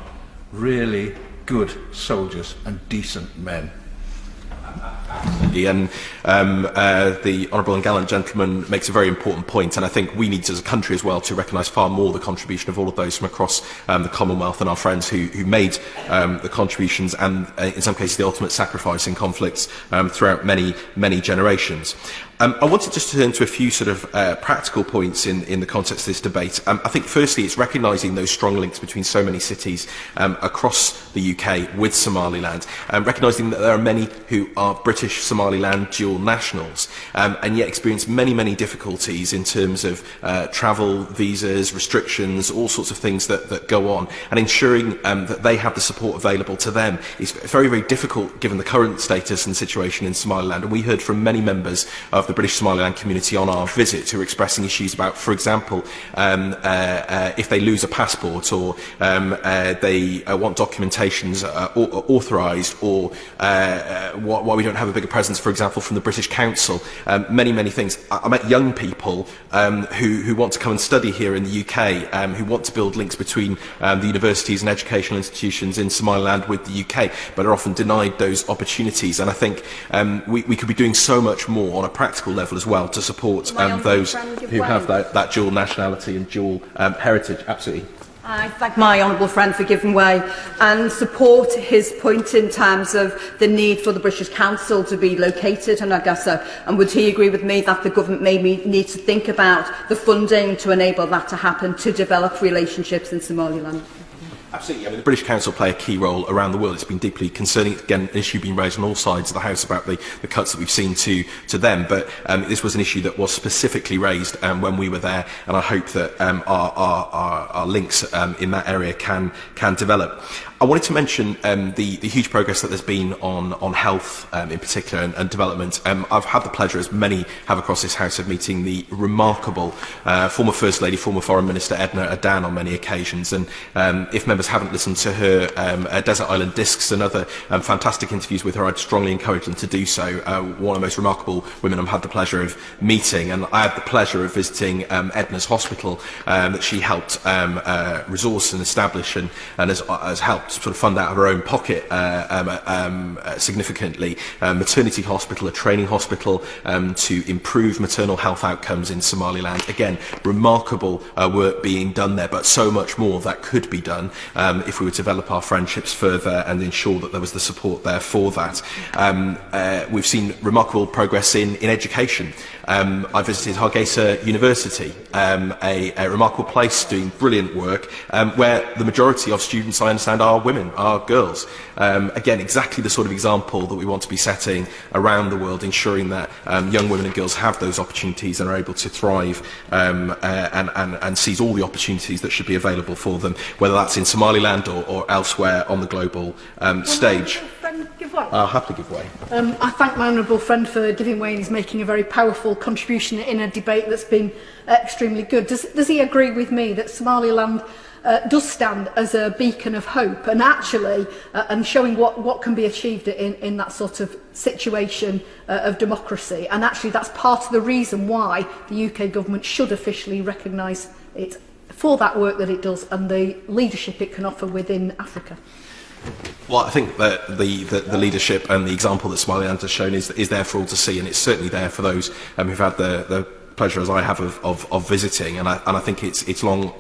Speaker 14: really good soldiers and decent men.
Speaker 4: And the honourable and gallant gentleman makes a very important point, and I think we need as a country as well to recognise far more the contribution of all of those from across the Commonwealth and our friends who made the contributions and in some cases the ultimate sacrifice in conflicts throughout many, many generations. I wanted just to turn to a few sort of practical points in the context of this debate. I think firstly it's recognising those strong links between so many cities across the UK with Somaliland, recognising that there are many who are British Somaliland dual nationals and yet experience many, many difficulties in terms of travel, visas, restrictions, all sorts of things that go on, and ensuring that they have the support available to them is very, very difficult given the current status and situation in Somaliland. And we heard from many members of the British Somaliland community on our visit who are expressing issues about, for example, if they lose a passport or they want documentations authorised, or why we don't have a bigger presence, for example, from the British Council. Many, many things. I met young people who want to come and study here in the UK, who want to build links between the universities and educational institutions in Somaliland with the UK, but are often denied those opportunities. And I think we could be doing so much more on a practical level as well to support those who have that dual nationality and dual heritage. Absolutely.
Speaker 8: I thank my honourable friend for giving way and support his point in terms of the need for the British Council to be located in Augusta. And would he agree with me that the government maybe needs to think about the funding to enable that to happen, to develop relationships in Somaliland?
Speaker 4: Absolutely. I mean, the British Council play a key role around the world. It's been deeply concerning. Again, an issue being raised on all sides of the House about the cuts that we've seen to them. But this was an issue that was specifically raised when we were there, and I hope that our links in that area can develop. I wanted to mention the huge progress that there's been on health in particular and development. I've had the pleasure, as many have across this House, of meeting the remarkable former First Lady, former Foreign Minister Edna Adan on many occasions. And if members haven't listened to her Desert Island Discs and other fantastic interviews with her, I'd strongly encourage them to do so. One of the most remarkable women I've had the pleasure of meeting. And I had the pleasure of visiting Edna's hospital that she helped resource and establish and has helped sort of fund out of her own pocket significantly. Maternity hospital, a training hospital to improve maternal health outcomes in Somaliland. Again, remarkable work being done there, but so much more that could be done if we would develop our friendships further and ensure that there was the support there for that. We've seen remarkable progress in education. I visited Hargeisa University, a remarkable place doing brilliant work, where the majority of students, I understand, are women, are girls. Again, exactly the sort of example that we want to be setting around the world, ensuring that young women and girls have those opportunities and are able to thrive and seize all the opportunities that should be available for them, whether that's in Somaliland or elsewhere on the global stage. I'll happily give way.
Speaker 17: I thank my honourable friend for giving way, and he's making a very powerful contribution in a debate that's been extremely good. Does he agree with me that Somaliland does stand as a beacon of hope and actually and showing what can be achieved in that sort of situation of democracy, and actually that's part of the reason why the UK government should officially recognise it for that work that it does and the leadership it can offer within Africa?
Speaker 4: Well, I think that the leadership and the example that Somaliland has shown is there for all to see, and it's certainly there for those who've had the pleasure, as I have, of visiting, and I think it's long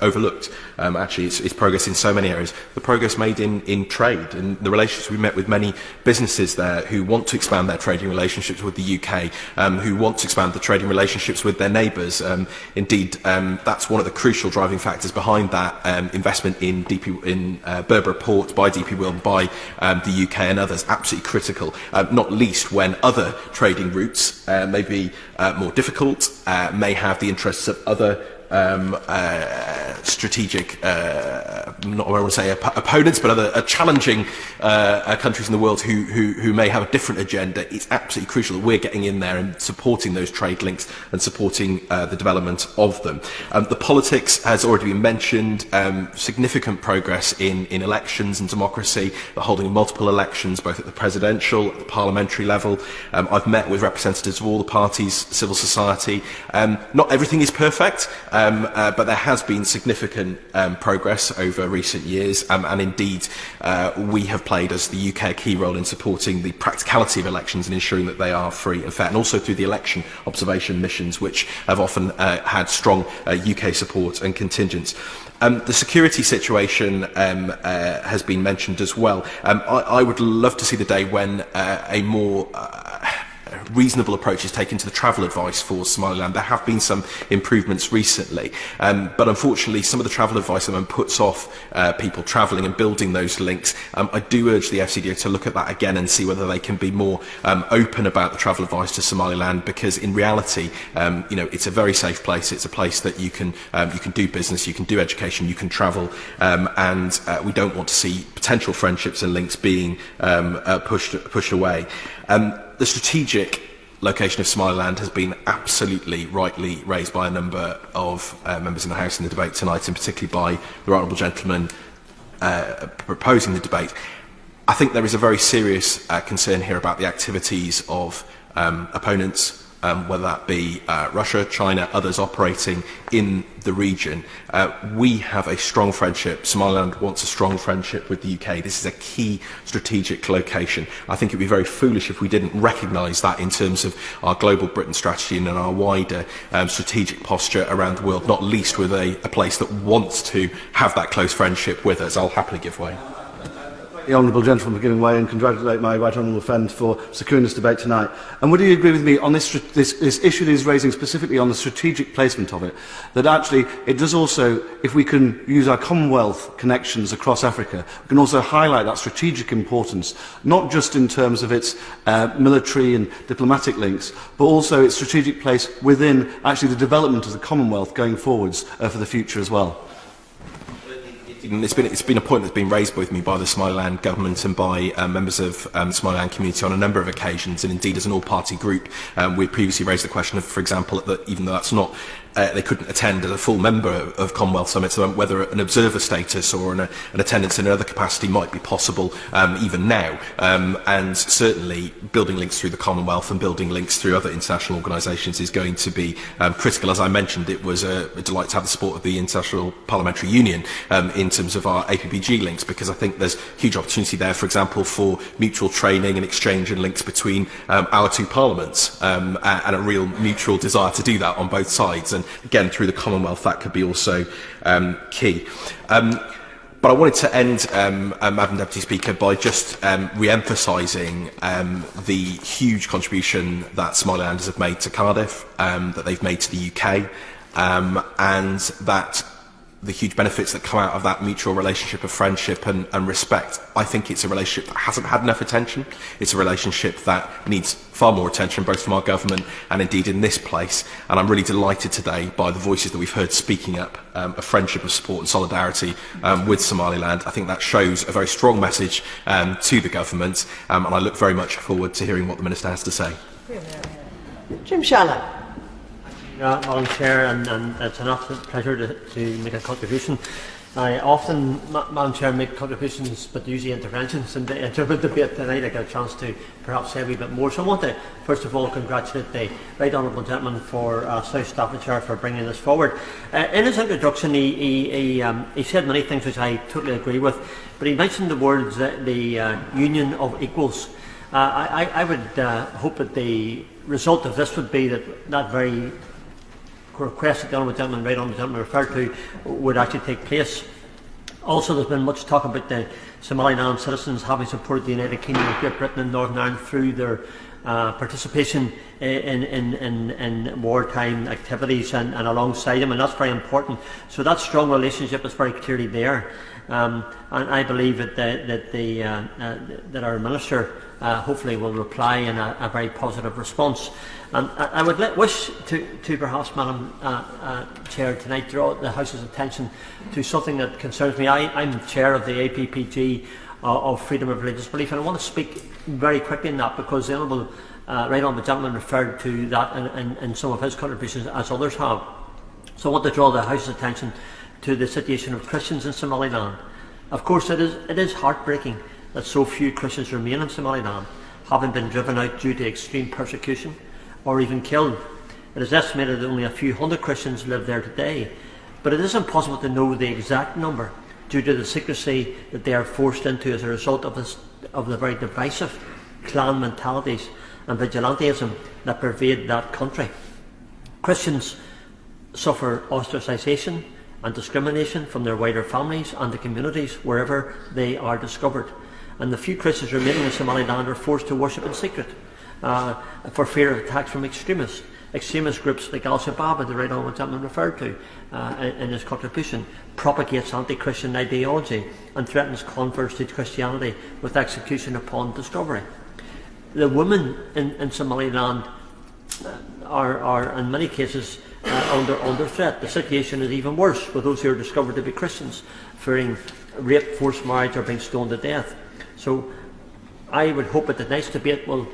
Speaker 4: overlooked. Actually, it's progress in so many areas. The progress made in trade and the relationships we met with many businesses there who want to expand their trading relationships with the UK, who want to expand the trading relationships with their neighbours. Indeed, that's one of the crucial driving factors behind that investment in Berbera Port by DP World, by the UK and others. Absolutely critical, not least when other trading routes may be more difficult, may have the interests of other strategic, not what I want to say opponents, but other challenging countries in the world who may have a different agenda. It's absolutely crucial that we're getting in there and supporting those trade links and supporting the development of them. The politics has already been mentioned. Significant progress in elections and democracy, the holding of multiple elections, both at the presidential, at the parliamentary level. I've met with representatives of all the parties, civil society. Not everything is perfect. But there has been significant progress over recent years, and indeed we have played, as the UK, a key role in supporting the practicality of elections and ensuring that they are free and fair, and also through the election observation missions, which have often had strong UK support and contingents. The security situation has been mentioned as well. I would love to see the day when a more reasonable approach is taken to the travel advice for Somaliland. There have been some improvements recently, but unfortunately some of the travel advice puts off people travelling and building those links. I do urge the FCDO to look at that again and see whether they can be more open about the travel advice to Somaliland, because in reality, it's a very safe place. It's a place that you can do business, you can do education, you can travel, and we don't want to see potential friendships and links being pushed away. The strategic location of Somaliland has been absolutely rightly raised by a number of members in the House in the debate tonight, and particularly by the right honourable gentleman proposing the debate. I think there is a very serious concern here about the activities of opponents, whether that be Russia, China, others operating in the region. We have a strong friendship. Somaliland wants a strong friendship with the UK. This is a key strategic location. I think it would be very foolish if we didn't recognise that in terms of our global Britain strategy and our wider strategic posture around the world, not least with a place that wants to have that close friendship with us. I'll happily give way.
Speaker 18: The honourable gentleman for giving way, and congratulate my right honourable friend for securing this debate tonight. And would you agree with me on this issue that he's raising specifically on the strategic placement of it, that actually it does also, if we can use our Commonwealth connections across Africa, we can also highlight that strategic importance, not just in terms of its military and diplomatic links, but also its strategic place within actually the development of the Commonwealth going forwards for the future as well?
Speaker 4: It's been a point that's been raised with me by the Somaliland government and by members of the Somaliland community on a number of occasions, and indeed as an all-party group we previously raised the question of, for example, that even though that's not they couldn't attend as a full member of Commonwealth Summits, whether an observer status or an attendance in another capacity might be possible even now. And certainly building links through the Commonwealth and building links through other international organisations is going to be critical. As I mentioned, it was a delight to have the support of the International Parliamentary Union in terms of our APPG links, because I think there's huge opportunity there, for example, for mutual training and exchange and links between our two parliaments, and a real mutual desire to do that on both sides. And again, through the Commonwealth, that could be also key. But I wanted to end, Madam Deputy Speaker, by just re-emphasising the huge contribution that Somalilanders have made to Cardiff, that they've made to the UK, and that the huge benefits that come out of that mutual relationship of friendship and respect. I think it's a relationship that hasn't had enough attention. It's a relationship that needs far more attention, both from our government and indeed in this place. And I'm really delighted today by the voices that we've heard speaking up a friendship of support and solidarity with Somaliland. I think that shows a very strong message to the government, and I look very much forward to hearing what the Minister has to say.
Speaker 19: Jim Shannon.
Speaker 20: Madam Chair, and it's an absolute pleasure to make a contribution. I often, Madam Chair, make contributions but usually interventions, and in the debate tonight I get a chance to perhaps say a wee bit more. So I want to first of all congratulate the Right Honourable Gentleman for South Staffordshire for bringing this forward. In his introduction he said many things which I totally agree with, but he mentioned the words the union of equals. I would hope that the result of this would be that very request that the Honourable Gentleman, Right Honourable Gentleman referred to would actually take place. Also, there's been much talk about the Somaliland citizens having supported the United Kingdom of Great Britain and Northern Ireland through their participation in wartime activities and alongside them, and that's very important. So that strong relationship is very clearly there, and I believe that our Minister hopefully will reply in a very positive response. I would wish to perhaps, Madam Chair, tonight draw the House's attention to something that concerns me. I'm Chair of the APPG of Freedom of Religious Belief, and I want to speak very quickly on that because the Right Honourable Gentleman referred to that in some of his contributions, as others have. So I want to draw the House's attention to the situation of Christians in Somaliland. Of course, it is heartbreaking that so few Christians remain in Somaliland, having been driven out due to extreme persecution or even killed. It is estimated that only a few hundred Christians live there today, but it is impossible to know the exact number due to the secrecy that they are forced into as a result of the very divisive clan mentalities and vigilantism that pervade that country. Christians suffer ostracisation and discrimination from their wider families and the communities wherever they are discovered, and the few Christians remaining in Somaliland are forced to worship in secret for fear of attacks from extremist groups like Al-Shabaab, that the Right Honourable Gentleman referred to in his contribution, propagates anti-Christian ideology and threatens converts to Christianity with execution upon discovery. The women in Somaliland are in many cases under threat. The situation is even worse with those who are discovered to be Christians, fearing rape, forced marriage, or being stoned to death. So I would hope that the next debate will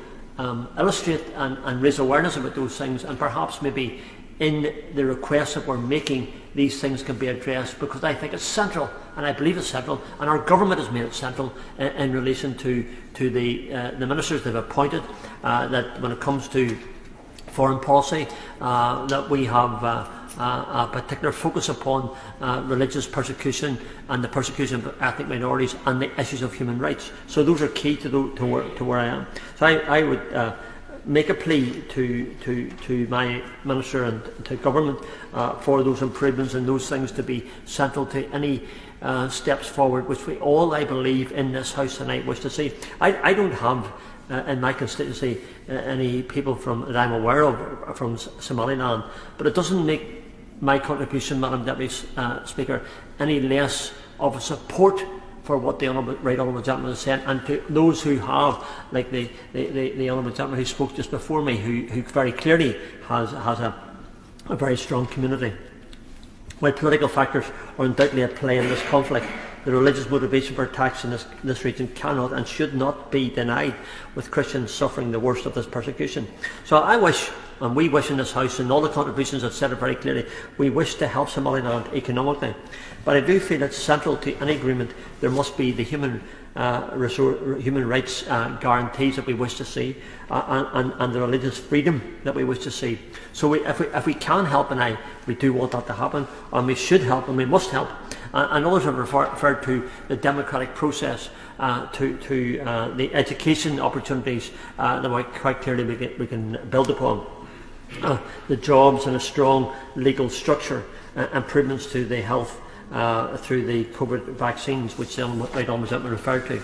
Speaker 20: illustrate and raise awareness about those things, and perhaps maybe in the requests that we're making, these things can be addressed, because I think it's central, and I believe it's central, and our government has made it central in relation to the ministers they've appointed, that when it comes to foreign policy, that we have a particular focus upon religious persecution and the persecution of ethnic minorities and the issues of human rights. So those are key to where I am. So I would make a plea to my Minister and to government for those improvements and those things to be central to any steps forward, which we all, I believe, in this House tonight wish to see. I don't have in my constituency any people that I'm aware of from Somaliland, but it doesn't make my contribution, Madam Deputy Speaker, any less of a support for what the Right Honourable Gentleman has said, and to those who have, like the Honourable Gentleman who spoke just before me, who very clearly has a very strong community. While political factors are undoubtedly at play in this conflict, the religious motivation for attacks in this region cannot and should not be denied, with Christians suffering the worst of this persecution. So I wish, and we wish in this House, and all the contributions have said it very clearly, we wish to help Somaliland economically. But I do feel it's central to any agreement there must be the human rights guarantees that we wish to see, and the religious freedom that we wish to see. So if we can help, and we do want that to happen, and we should help, and we must help. And others have referred to the democratic process, to the education opportunities that quite clearly we can build upon. The jobs and a strong legal structure, improvements to the health through the COVID vaccines, which the right honourable referred to.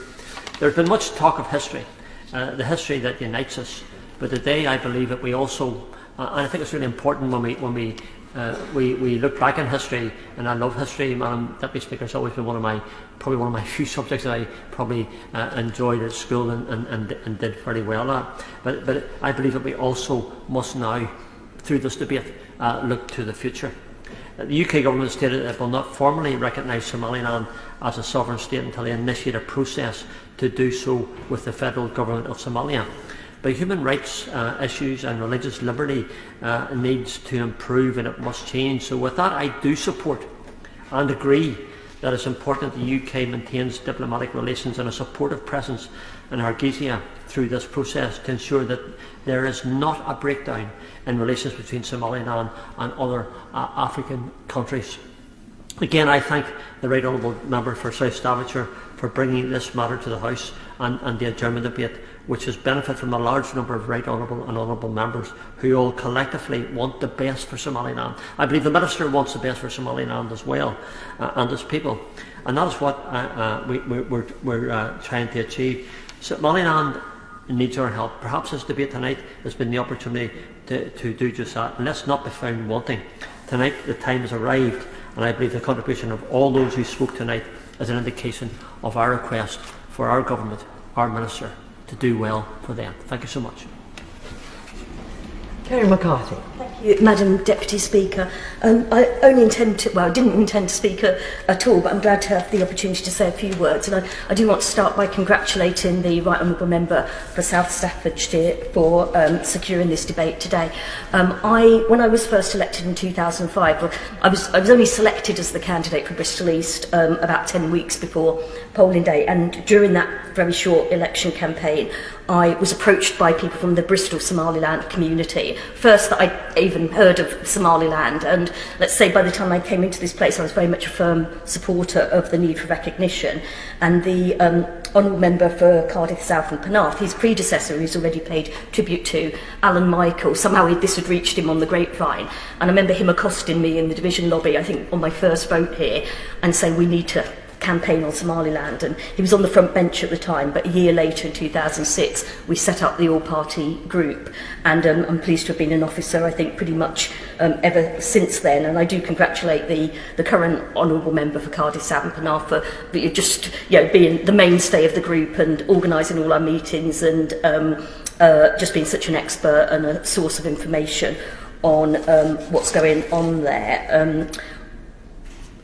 Speaker 20: There's been much talk of history, the history that unites us. But today, I believe that we also, and I think it's really important when we look back in history, and I love history. Madam Deputy Speaker, it's always been probably one of my few subjects that I probably enjoyed at school and did very well at. But I believe that we also must now, through this debate, look to the future. The UK government stated that it will not formally recognise Somaliland as a sovereign state until they initiate a process to do so with the federal government of Somalia. But human rights issues and religious liberty needs to improve, and it must change. So with that, I do support and agree that it's important the UK maintains diplomatic relations and a supportive presence in Hargeisa through this process to ensure that there is not a breakdown in relations between Somaliland and other African countries. Again, I thank the Right Honourable Member for South Staffordshire for bringing this matter to the House and the adjournment debate, which has benefited from a large number of Right Honourable and Honourable Members who all collectively want the best for Somaliland. I believe the Minister wants the best for Somaliland as well, and its people. And that is what we're trying to achieve. Somaliland needs our help. Perhaps this debate tonight has been the opportunity to do just that. And let's not be found wanting. Tonight the time has arrived, and I believe the contribution of all those who spoke tonight is an indication of our request for our government, our Minister, to do well for them. Thank you so much.
Speaker 19: Kerry McCarthy.
Speaker 21: Thank you, Madam Deputy Speaker. I didn't intend to speak at all, but I'm glad to have the opportunity to say a few words. And I do want to start by congratulating the Right Honourable Member for South Staffordshire for securing this debate today. When I was first elected in 2005, I was only selected as the candidate for Bristol East about 10 weeks before polling day, and during that very short election campaign, I was approached by people from the Bristol Somaliland community. First that I even heard of Somaliland, and let's say by the time I came into this place I was very much a firm supporter of the need for recognition. And the Honourable Member for Cardiff South and Penarth, his predecessor who's already paid tribute to, Alan Michael, somehow this had reached him on the grapevine, and I remember him accosting me in the division lobby, I think on my first vote here, and saying we need to campaign on Somaliland. And he was on the front bench at the time, but a year later in 2006 we set up the all-party group, and I'm pleased to have been an officer I think pretty much ever since then. And I do congratulate the current Honourable Member for Cardiff South and Penarth for just being the mainstay of the group and organising all our meetings, and just being such an expert and a source of information on what's going on there.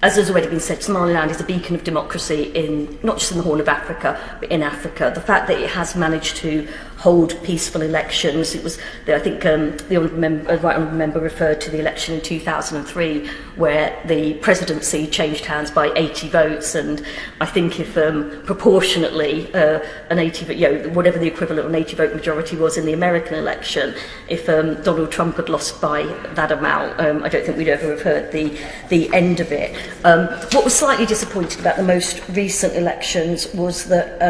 Speaker 21: As has already been said, Somaliland is a beacon of democracy not just in the Horn of Africa, but in Africa. The fact that it has managed to hold peaceful elections, I think the Right Honourable Member referred to the election in 2003, where the presidency changed hands by 80 votes, and I think if proportionately an 80, whatever the equivalent of an 80 vote majority was in the American election, if Donald Trump had lost by that amount, I don't think we'd ever have heard the end of it. What was slightly disappointing about the most recent elections was that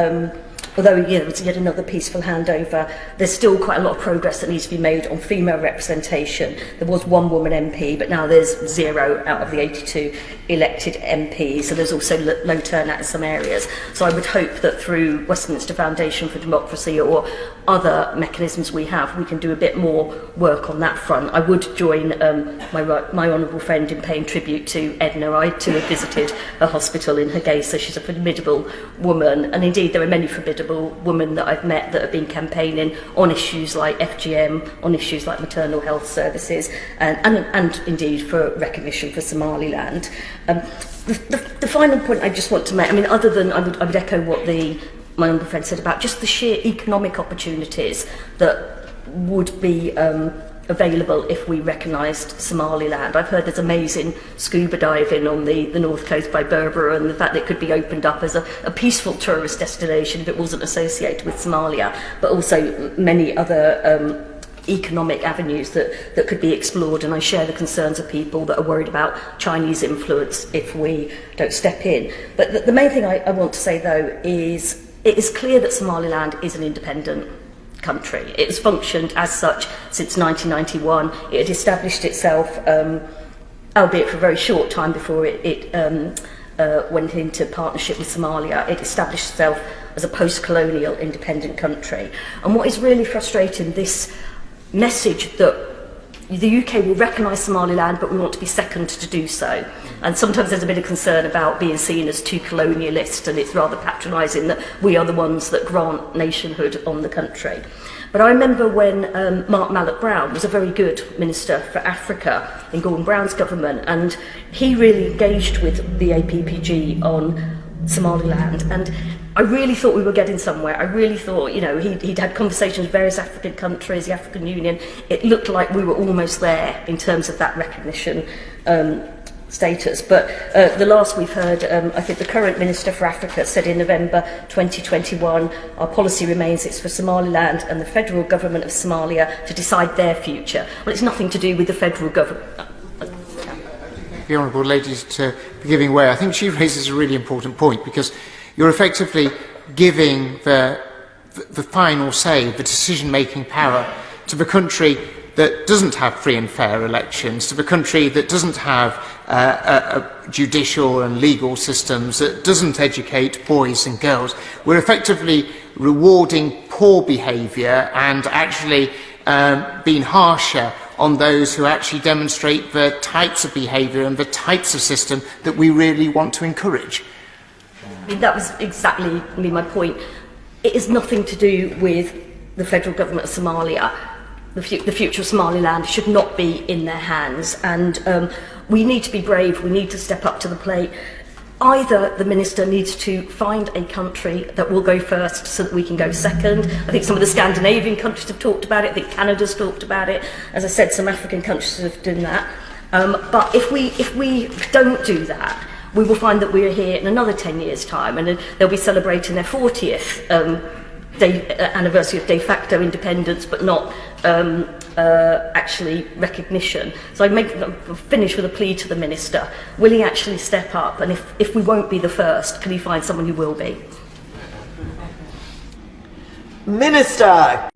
Speaker 21: although it was yet another peaceful handover, there's still quite a lot of progress that needs to be made on female representation. There was one woman MP, but now there's 0 out of the 82 elected MPs, so there's also low turnout in some areas. So I would hope that through Westminster Foundation for Democracy or other mechanisms we have, we can do a bit more work on that front. I would join my honourable friend in paying tribute to Edna. I too have visited a hospital in Hargeisa. She's a formidable woman, and indeed there are many formidable women that I've met that have been campaigning on issues like FGM, on issues like maternal health services, and indeed for recognition for Somaliland. The final point I just want to make, I mean, other than I would echo what my honourable friend said about just the sheer economic opportunities that would be available if we recognised Somaliland. I've heard there's amazing scuba diving on the north coast by Berbera, and the fact that it could be opened up as a peaceful tourist destination if it wasn't associated with Somalia, but also many other economic avenues that could be explored, and I share the concerns of people that are worried about Chinese influence if we don't step in. But the main thing I want to say, though, is it is clear that Somaliland is an independent country. It has functioned as such since 1991. It had established itself, albeit for a very short time before it went into partnership with Somalia. It established itself as a post-colonial independent country. And what is really frustrating, this message that the UK will recognise Somaliland, but we want to be second to do so. And sometimes there's a bit of concern about being seen as too colonialist, and it's rather patronising that we are the ones that grant nationhood on the country. But I remember when Mark Malloch-Brown was a very good Minister for Africa in Gordon Brown's government, and he really engaged with the APPG on Somaliland, and I really thought we were getting somewhere. I really thought, you know, he'd had conversations with various African countries, the African Union. It looked like we were almost there in terms of that recognition status. But the last we've heard, I think the current Minister for Africa said in November 2021, our policy remains it's for Somaliland and the federal government of Somalia to decide their future. Well, it's nothing to do with the federal government.
Speaker 2: The honourable ladies to be giving way. I think she raises a really important point, because you're effectively giving the final say, the decision-making power, to the country that doesn't have free and fair elections, to the country that doesn't have a judicial and legal systems, that doesn't educate boys and girls. We're effectively rewarding poor behaviour and actually being harsher on those who actually demonstrate the types of behaviour and the types of system that we really want to encourage.
Speaker 21: I mean, that was exactly my point. It is nothing to do with the federal government of Somalia. The future of Somaliland should not be in their hands, and we need to be brave. We need to step up to the plate. Either the minister needs to find a country that will go first so that we can go second. I think some of the Scandinavian countries have talked about it. I think Canada's talked about it. As I said, some African countries have done that. But if we don't do that, we will find that we are here in another 10 years' time, and they'll be celebrating their 40th anniversary of de facto independence, but not actually recognition. So I finish with a plea to the Minister. Will he actually step up? And if we won't be the first, can he find someone who will be?
Speaker 19: Minister!